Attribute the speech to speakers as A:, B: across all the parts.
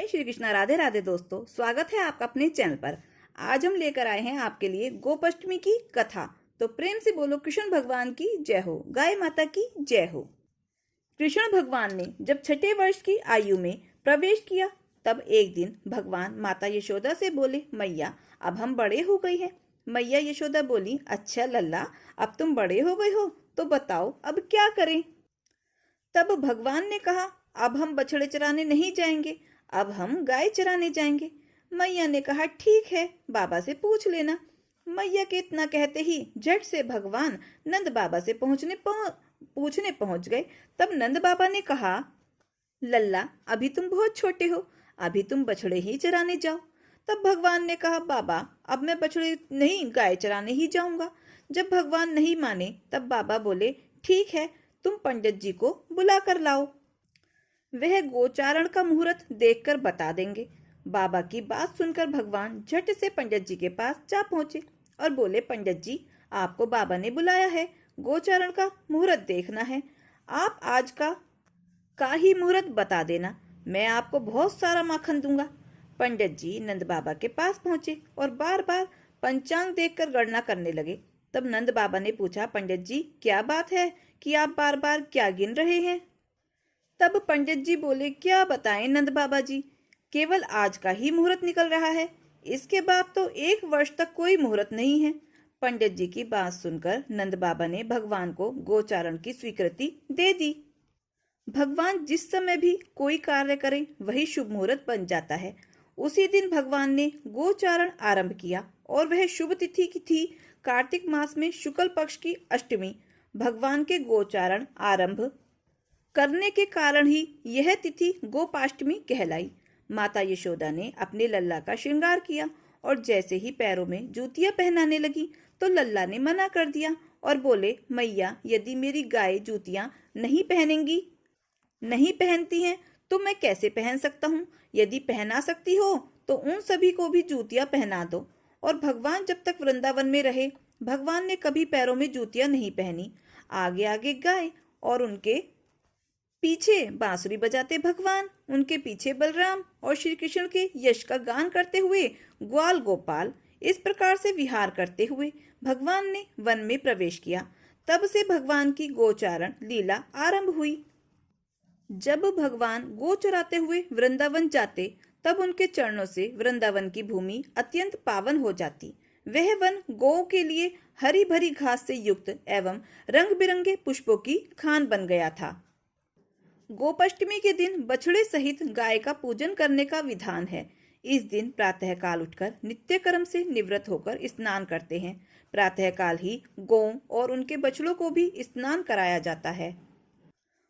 A: जय श्री कृष्णा। राधे राधे दोस्तों, स्वागत है आपका अपने चैनल पर। आज हम लेकर आए हैं आपके लिए गोपाष्टमी की कथा। तो प्रेम से बोलो कृष्ण भगवान की जय हो, गाय माता की जय हो। कृष्ण भगवान ने जब छठे वर्ष की आयु में प्रवेश किया तब एक दिन भगवान माता यशोदा से बोले, मैया अब हम बड़े हो गए हैं। मैया यशोदा बोली, अच्छा लल्ला, अब तुम बड़े हो गए हो तो बताओ अब क्या करें। तब भगवान ने कहा, अब हम बछड़े चराने नहीं जाएंगे, अब हम गाय चराने जाएंगे। मैया ने कहा, ठीक है, बाबा से पूछ लेना। मैया के इतना कहते ही झट से भगवान नंद बाबा से पूछने पहुंच गए। तब नंद बाबा ने कहा, लल्ला अभी तुम बहुत छोटे हो, अभी तुम बछड़े ही चराने जाओ। तब भगवान ने कहा, बाबा अब मैं बछड़े नहीं गाय चराने ही जाऊंगा। जब भगवान नहीं माने तब बाबा बोले, ठीक है, तुम पंडित जी को बुला कर लाओ, वह गोचारण का मुहूर्त देखकर बता देंगे। बाबा की बात सुनकर भगवान झट से पंडित जी के पास जा पहुंचे और बोले, पंडित जी आपको बाबा ने बुलाया है, गोचारण का मुहूर्त देखना है। आप आज का ही मुहूर्त बता देना, मैं आपको बहुत सारा माखन दूंगा। पंडित जी नंद बाबा के पास पहुंचे और बार बार पंचांग देखकर गणना करने लगे। तब नंद बाबा ने पूछा, पंडित जी क्या बात है कि आप बार बार क्या गिन रहे हैं। तब पंडित जी बोले, क्या बताएं नंद बाबा जी, केवल आज का ही मुहूर्त निकल रहा है, इसके बाद तो 1 वर्ष तक कोई मुहूर्त नहीं है। पंडित जी की बात सुनकर नंद बाबा ने भगवान को गोचारण की स्वीकृति दे दी। भगवान जिस समय भी कोई कार्य करें वही शुभ मुहूर्त बन जाता है। उसी दिन भगवान ने गोचारण आरंभ किया और वह शुभ तिथि की थी कार्तिक मास में शुक्ल पक्ष की अष्टमी। भगवान के गोचारण आरंभ करने के कारण ही यह तिथि गोपाष्टमी कहलाई। माता यशोदा ने अपने लल्ला का श्रृंगार किया और जैसे ही पैरों में जूतियां पहनाने लगी तो लल्ला ने मना कर दिया और बोले, मैया यदि मेरी गाय जूतियां नहीं पहनती हैं तो मैं कैसे पहन सकता हूँ। यदि पहना सकती हो तो उन सभी को भी जूतियां पहना दो। और भगवान जब तक वृंदावन में रहे भगवान ने कभी पैरों में जूतियां नहीं पहनी। आगे आगे गाय और उनके पीछे बांसुरी बजाते भगवान, उनके पीछे बलराम और श्री कृष्ण के यश का गान करते हुए ग्वाल गोपाल, इस प्रकार से विहार करते हुए भगवान ने वन में प्रवेश किया। तब से भगवान की गोचारण लीला आरंभ हुई। जब भगवान गो चराते हुए वृंदावन जाते तब उनके चरणों से वृंदावन की भूमि अत्यंत पावन हो जाती। वह वन गौ के लिए हरी भरी घास से युक्त एवं रंग बिरंगे पुष्पों की खान बन गया था। गोपाष्टमी के दिन बछड़े सहित गाय का पूजन करने का विधान है। इस दिन प्रातःकाल उठकर नित्य कर्म से निवृत्त होकर स्नान करते हैं। प्रातःकाल ही गौ और उनके बछड़ों को भी स्नान कराया जाता है।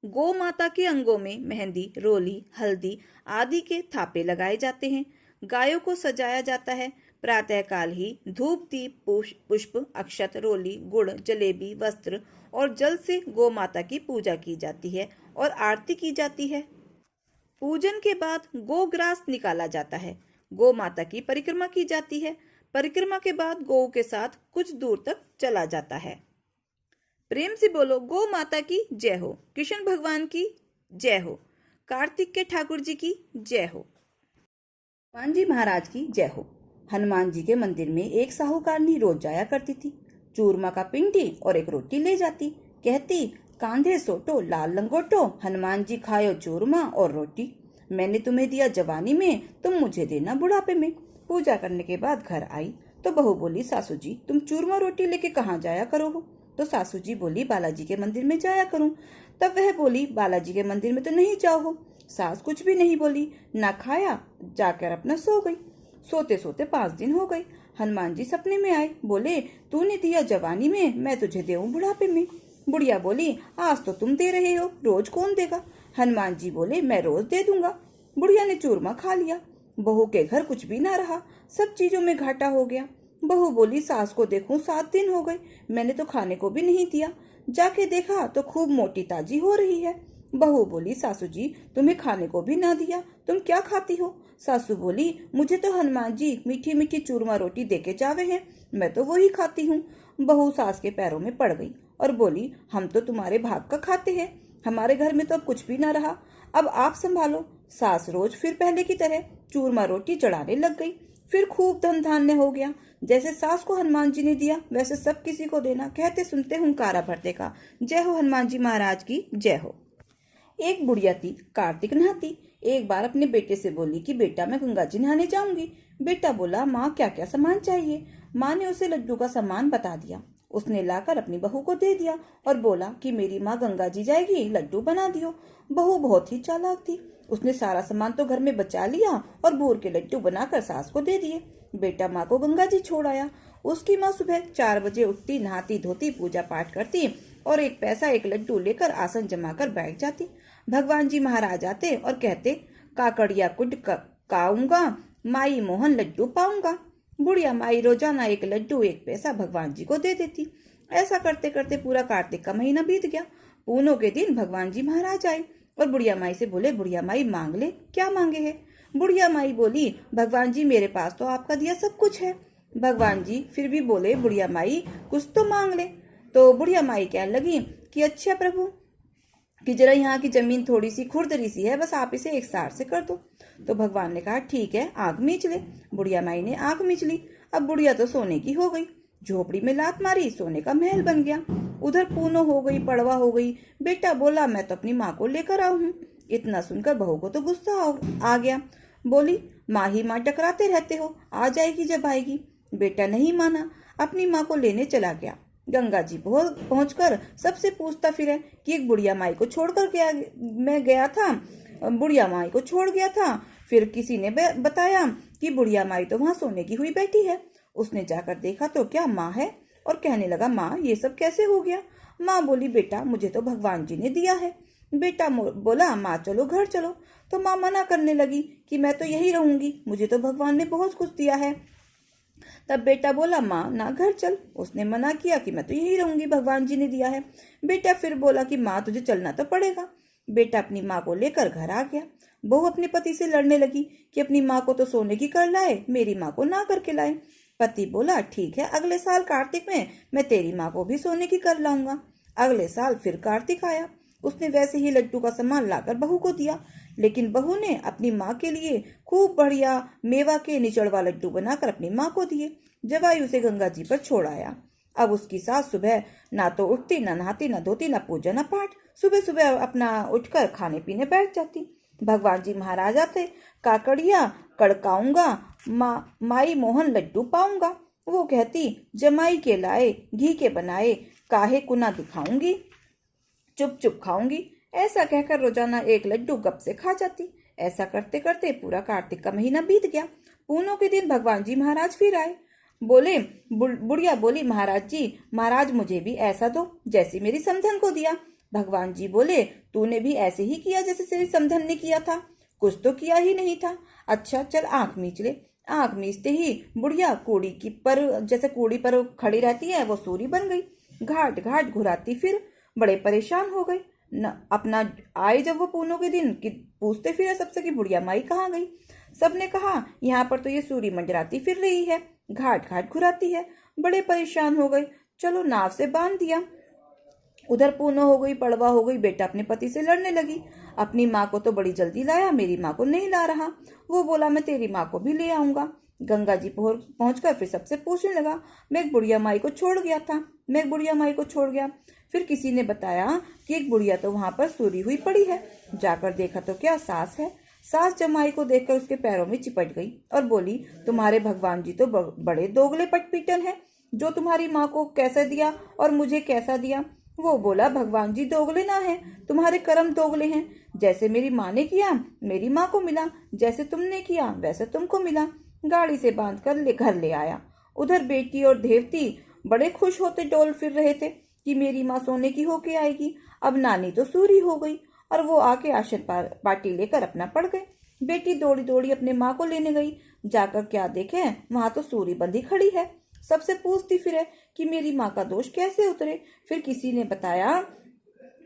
A: गौ माता के अंगों में मेहंदी, रोली, हल्दी आदि के थापे लगाए जाते हैं। गायों को सजाया जाता है। प्रातःकाल ही धूप, दीप, पुष्प, अक्षत, रोली, गुड़, जलेबी, वस्त्र और जल से गौ माता की पूजा की जाती है और आरती की जाती है। पूजन के बाद गोग्रास निकाला जाता है। गौ माता की परिक्रमा की जाती है। परिक्रमा के बाद गौ के साथ कुछ दूर तक चला जाता है। प्रेम से बोलो गौ माता की जय हो, कृष्ण भगवान की जय हो, कार्तिक के ठाकुर जी की जय हो, हनुमान जी महाराज की जय हो। हनुमान जी के मंदिर में एक साहूकारनी रोज जाया करती थी। चूरमा का पिंडी और एक रोटी ले जाती, कहती, कांधे सोटो लाल लंगोटो, हनुमान जी खायो चूरमा और रोटी। मैंने तुम्हें दिया जवानी में, तुम मुझे देना बुढ़ापे में। पूजा करने के बाद घर आई तो बहू बोली, सासू जी तुम चूरमा रोटी लेके कहाँ जाया करो हो। तो सासू जी बोली, बालाजी के मंदिर में जाया करूं। तब वह बोली, बालाजी के मंदिर में तो नहीं जाओ हो। सास कुछ भी नहीं बोली, ना खाया, जाकर अपना सो गई। सोते सोते 5 दिन हो गए। हनुमान जी सपने में आए, बोले, तूने दिया जवानी में, मैं तुझे देऊं बुढ़ापे में। बुढ़िया बोली, आज तो तुम दे रहे हो, रोज कौन देगा। हनुमान जी बोले, मैं रोज दे दूंगा। बुढ़िया ने चूरमा खा लिया। बहू के घर कुछ भी ना रहा, सब चीजों में घाटा हो गया। बहू बोली, सास को देखूं 7 दिन हो गए, मैंने तो खाने को भी नहीं दिया। जाके देखा तो खूब मोटी ताजी हो रही है। बहू बोली, सासू जी तुम्हें खाने को भी ना दिया, तुम क्या खाती हो। सासू बोली, मुझे तो हनुमान जी मीठी मीठी चूरमा रोटी देके जावे हैं, मैं तो वही खाती हूँ। बहू सास के पैरों में पड़ गई और बोली, हम तो तुम्हारे भाग का खाते हैं, हमारे घर में तो अब कुछ भी ना रहा, अब आप संभालो। सास रोज फिर पहले की तरह चूरमा रोटी चढ़ाने लग गई। फिर खूब धन धान्य हो गया। जैसे सास को हनुमान जी ने दिया वैसे सब किसी को देना। कहते सुनते हुंकारा भरते का। जय हो हनुमान जी महाराज की जय हो। एक बुढ़िया थी, कार्तिक नहाती। एक बार अपने बेटे से बोली कि बेटा मैं गंगा जी नहाने जाऊंगी। बेटा बोला माँ क्या क्या सामान चाहिए। माँ ने उसे लड्डू का सामान बता दिया। उसने लाकर अपनी बहू को दे दिया और बोला कि मेरी माँ गंगा जी जाएगी, लड्डू बना दियो। बहू बहुत ही चालाक थी। उसने सारा सामान तो घर में बचा लिया और बूर के लड्डू बनाकर सास को दे दिए। बेटा माँ को गंगा जी छोड़ आया। उसकी माँ सुबह 4 बजे उठती, नहाती धोती, पूजा पाठ करती और एक पैसा एक लड्डू लेकर आसन जमाकर बैठ जाती। भगवान जी महाराज आते और कहते काकड़िया कुड काऊंगा, माई मोहन लड्डू पाऊंगा। बुढ़िया माई रोजाना एक लड्डू एक पैसा भगवान जी को दे देती। ऐसा करते करते पूरा कार्तिक का महीना बीत गया। पूनों के दिन भगवान जी महाराज आए और बुढ़िया माई से बोले बुढ़िया माई मांग ले, क्या मांगे है। बुढ़िया माई बोली भगवान जी मेरे पास तो आपका दिया सब कुछ है। भगवान जी फिर भी बोले बुढ़िया माई कुछ तो मांग ले। तो बुढ़िया माई कहने लगी कि अच्छा प्रभु कि जरा यहाँ की जमीन थोड़ी सी खुरदरी सी है, बस आप इसे एक सार से कर दो। तो भगवान ने कहा ठीक है, आग मींच ले। बुढ़िया माई ने आग मींच ली। अब बुढ़िया तो सोने की हो गई। झोपड़ी में लात मारी, सोने का महल बन गया। उधर पूनो हो गई, पड़वा हो गई। बेटा बोला मैं तो अपनी माँ को लेकर आऊ हूँ। इतना सुनकर बहू को तो गुस्सा आ गया। बोली माँ ही माँ टकराते रहते हो, आ जाएगी जब आएगी। बेटा नहीं माना, अपनी माँ को लेने चला गया। गंगा जी पहुंचकर सबसे पूछता फिरे कि एक बुढ़िया माई को छोड़कर गया था, बुढ़िया माई को छोड़ गया था। फिर किसी ने बताया कि बुढ़िया माई तो वहां सोने की हुई बैठी है। उसने जाकर देखा तो क्या माँ है और कहने लगा माँ ये सब कैसे हो गया। माँ बोली बेटा मुझे तो भगवान जी ने दिया है। बेटा बोला माँ चलो घर चलो। तो माँ मना करने लगी कि मैं तो यही रहूंगी, मुझे तो भगवान ने बहुत कुछ दिया है। तब बेटा बोला माँ ना घर चल। उसने मना किया कि मैं तो यही रहूंगी, भगवान जी ने दिया है। बेटा फिर बोला कि माँ तुझे चलना तो पड़ेगा। बेटा अपनी माँ को लेकर घर आ गया। बहू अपने पति से लड़ने लगी कि अपनी माँ को तो सोने की कर लाए, मेरी माँ को ना करके लाए। पति बोला ठीक है, अगले साल कार्तिक में मैं तेरी माँ को भी सोने की कर लाऊंगा। अगले साल फिर कार्तिक आया। उसने वैसे ही लड्डू का सामान लाकर बहू को दिया, लेकिन बहू ने अपनी माँ के लिए खूब बढ़िया मेवा के निचड़वा लड्डू बनाकर अपनी माँ को दिए। जवाई उसे गंगा जी पर छोड़ आया। अब उसकी सास सुबह ना तो उठती, ना नहाती, ना धोती, ना पूजा, ना पाठ। सुबह सुबह अपना उठकर खाने पीने बैठ जाती। भगवान जी महाराज आते, काकड़िया कड़काऊंगा, माई मोहन लड्डू पाऊंगा। वो कहती जमाई के लाए, घी के बनाए, काहे कुना दिखाऊंगी, चुप चुप खाऊंगी। ऐसा कहकर रोजाना एक लड्डू गप से खा जाती। ऐसा करते करते पूरा कार्तिक का महीना बीत गया। पूनों के दिन भगवान जी महाराज फिर आए। बोले बुढ़िया बोली महाराज जी महाराज मुझे भी ऐसा दो जैसे मेरी समधन को दिया। भगवान जी बोले तूने भी ऐसे ही किया जैसे तेरी समधन ने किया था, कुछ तो किया ही नहीं था। अच्छा चल आंख मींच ले। आंख मींचते ही बुढ़िया कूड़ी की पर जैसे कूड़ी पर खड़ी रहती है वो सूरी बन गई। घाट घाट घुराती फिर बड़े परेशान हो गए न। अपना आए जब वो पूनों के दिन कि पूछते फिरे सबसे कि बुढ़िया माई कहाँ गई। सबने कहा यहाँ पर तो ये सूरी मंडराती फिर रही है, घाट घाट घुराती है। बड़े परेशान हो गए, चलो नाव से बांध दिया। उधर पूनो हो गई, पड़वा हो गई। बेटा अपने पति से लड़ने लगी, अपनी माँ को तो बड़ी जल्दी लाया, मेरी माँ को नहीं ला रहा। वो बोला मैं तेरी माँ को भी ले आऊंगा। गंगा जी पहुंचकर फिर सबसे पूछने लगा मैं एक बुढ़िया माई को छोड़ गया था, मैं एक बुढ़िया माई को छोड़ गया। फिर किसी ने बताया कि एक बुढ़िया तो वहां पर सूरी हुई पड़ी है। जाकर देखा तो क्या सास है। सास जमाई को देखकर उसके पैरों में चिपट गई और बोली तुम्हारे भगवान जी तो बड़े दोगले पटपीटन है, जो तुम्हारी माँ को कैसा दिया और मुझे कैसा दिया। वो बोला भगवान जी दोगले ना है, तुम्हारे कर्म दोगले हैं। जैसे मेरी माँ ने किया मेरी माँ को मिला, जैसे तुमने किया वैसे तुमको मिला। गाड़ी से बांध कर घर ले आया। उधर बेटी और देवती बड़े खुश होते डोल फिर रहे थे कि मेरी माँ सोने की होके आएगी। अब नानी तो सूरी हो गई और वो आके आशन पार्टी लेकर अपना पड़ गए। बेटी दौड़ी दौड़ी अपने माँ को लेने गई। जाकर क्या देखे वहां तो सूरी बंधी खड़ी है। सबसे पूछती फिरे कि मेरी माँ का दोष कैसे उतरे। फिर किसी ने बताया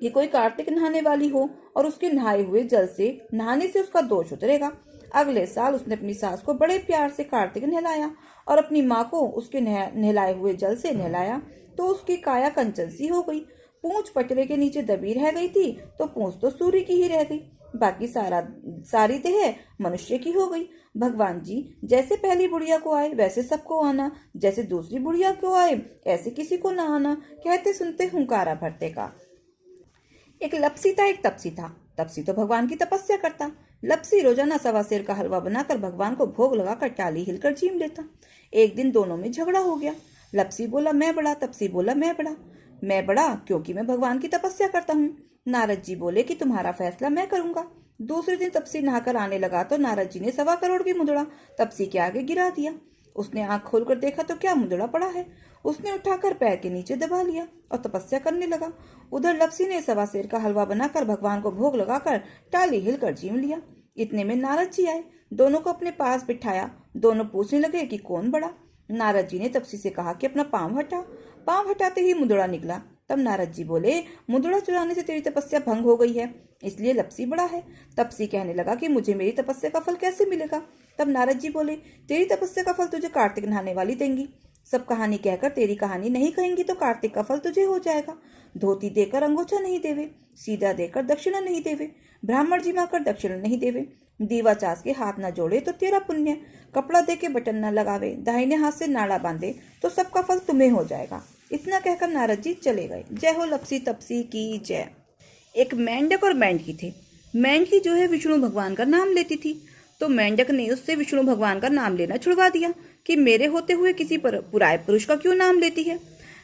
A: कि कोई कार्तिक नहाने वाली हो और उसके नहाए हुए जल से नहाने से उसका दोष उतरेगा। अगले साल उसने अपनी सास को बड़े प्यार से कार्तिक नहलाया और अपनी माँ को उसके नहलाए हुए जल से नहलाया तो उसकी काया कंचन सी हो गई। पूंछ पटरे के नीचे दबी रह गई थी तो पूंछ तो सूर्य की ही रह गई। बाकी सारी देह मनुष्य की हो गई। भगवान जी, जैसे पहली बुढ़िया को आए वैसे सबको आना, जैसे दूसरी बुढ़िया को आए ऐसे किसी को ना आना। कहते सुनते हुंकारा भरते का। एक लपसी था, एक तपसी था। तपसी तो भगवान की तपस्या करता। लपसी रोजाना सवा सेर का हलवा बनाकर भगवान को भोग लगाकर टाली हिलकर जीम लेता। एक दिन दोनों में झगड़ा हो गया। लपसी बोला मैं बड़ा, तपसी बोला मैं बड़ा। मैं बड़ा क्योंकि मैं भगवान की तपस्या करता हूँ। नारद जी बोले कि तुम्हारा फैसला मैं करूंगा। दूसरे दिन तपसी नहाकर आने लगा तो नारद जी ने 1.25 करोड़ की मुद्रा तपसी के आगे गिरा दिया। उसने आंख खोलकर देखा तो क्या मुद्रा पड़ा है। उसने उठाकर पैर के नीचे दबा लिया और तपस्या करने लगा। उधर लपसी ने 1.25 सेर का हलवा बनाकर भगवान को भोग लगाकर टाली हिलकर जीम लिया। इतने में नारद जी आए, दोनों को अपने पास बिठाया। दोनों पूछने लगे कि कौन बड़ा। नारद जी ने तपसी से कहा कि अपना पांव हटा। पांव हटाते ही मुद्रा निकला। तब नारद जी बोले मुद्रा चुराने से तेरी तपस्या भंग हो गई है, इसलिए लपसी बड़ा है। तपसी कहने लगा कि मुझे मेरी तपस्या का फल कैसे मिलेगा। तब नारद जी बोले तेरी तपस्या का फल तुझे कार्तिक नहाने वाली देंगी। सब कहानी कहकर तेरी कहानी नहीं कहेंगी तो कार्तिक का फल तुझे हो जाएगा। धोती देकर अंगोछा नहीं देवे, सीधा देकर दक्षिणा नहीं देवे, ब्राह्मण जी माकर दक्षिणा नहीं देवे, दीवा चास के हाथ न जोड़े तो तेरा पुण्य, कपड़ा दे के बटन न लगावे, दाहिने हाथ से नाड़ा बांधे तो सबका फल तुम्हें हो जाएगा। इतना कहकर नारद जी चले गए। जय हो लपसी तपसी की जय। एक मेंढक और मेंढकी थे। मेंढकी जो है विष्णु भगवान का नाम लेती थी, तो मेंढक ने उससे विष्णु भगवान का नाम लेना छुड़वा दिया कि मेरे होते हुए किसी पुराए पुरुष का क्यों नाम लेती है।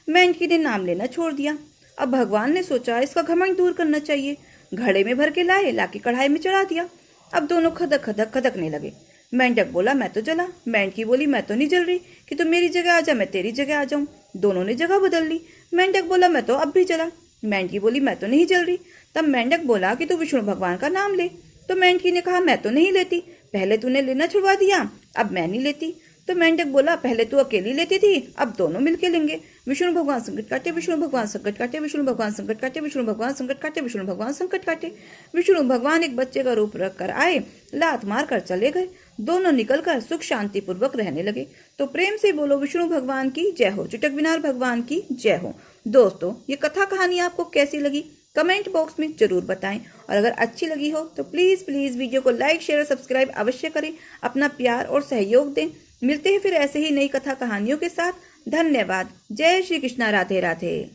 A: मेंढकी ने नाम लेना छोड़ दिया। अब भगवान ने सोचा इसका घमंड दूर करना चाहिए। घड़े में भर के लाके कढ़ाई में चढ़ा दिया। अब दोनों खदक खदक खदकने लगे। मेंढक बोला मैं तो जला। मेंढकी बोली मैं तो नहीं जल रही, कि तुम मेरी जगह आ जा मैं तेरी जगह आ जाऊं। दोनों ने जगह बदल ली। मेंढक बोला मैं तो अब भी जला। मेंढकी बोली मैं तो नहीं जल रही। तब मेंढक बोला कि तू विष्णु भगवान का नाम ले। तो मेंढकी ने कहा मैं तो नहीं लेती, पहले तूने लेना छुड़वा दिया, अब मैं नहीं लेती। तो मेंढक बोला पहले तू अकेली लेती थी, अब दोनों मिलके लेंगे। विष्णु भगवान संकट काटे, विष्णु भगवान संकट काटे, विष्णु भगवान संकट काटे, विष्णु भगवान संकट काटे, विष्णु भगवान संकट काटे। विष्णु भगवान एक बच्चे का रूप रख कर आए, लात मार कर चले गए। दोनों निकलकर सुख शांति पूर्वक रहने लगे। तो प्रेम से बोलो विष्णु भगवान की जय हो, चुटक विनार भगवान की जय हो। दोस्तों, ये कथा कहानी आपको कैसी लगी कमेंट बॉक्स में जरूर बताएं, और अगर अच्छी लगी हो तो प्लीज वीडियो को लाइक शेयर और सब्सक्राइब अवश्य करें। अपना प्यार और सहयोग दें। मिलते हैं फिर ऐसे ही नई कथा कहानियों के साथ। धन्यवाद। जय श्री कृष्णा। राधे राधे।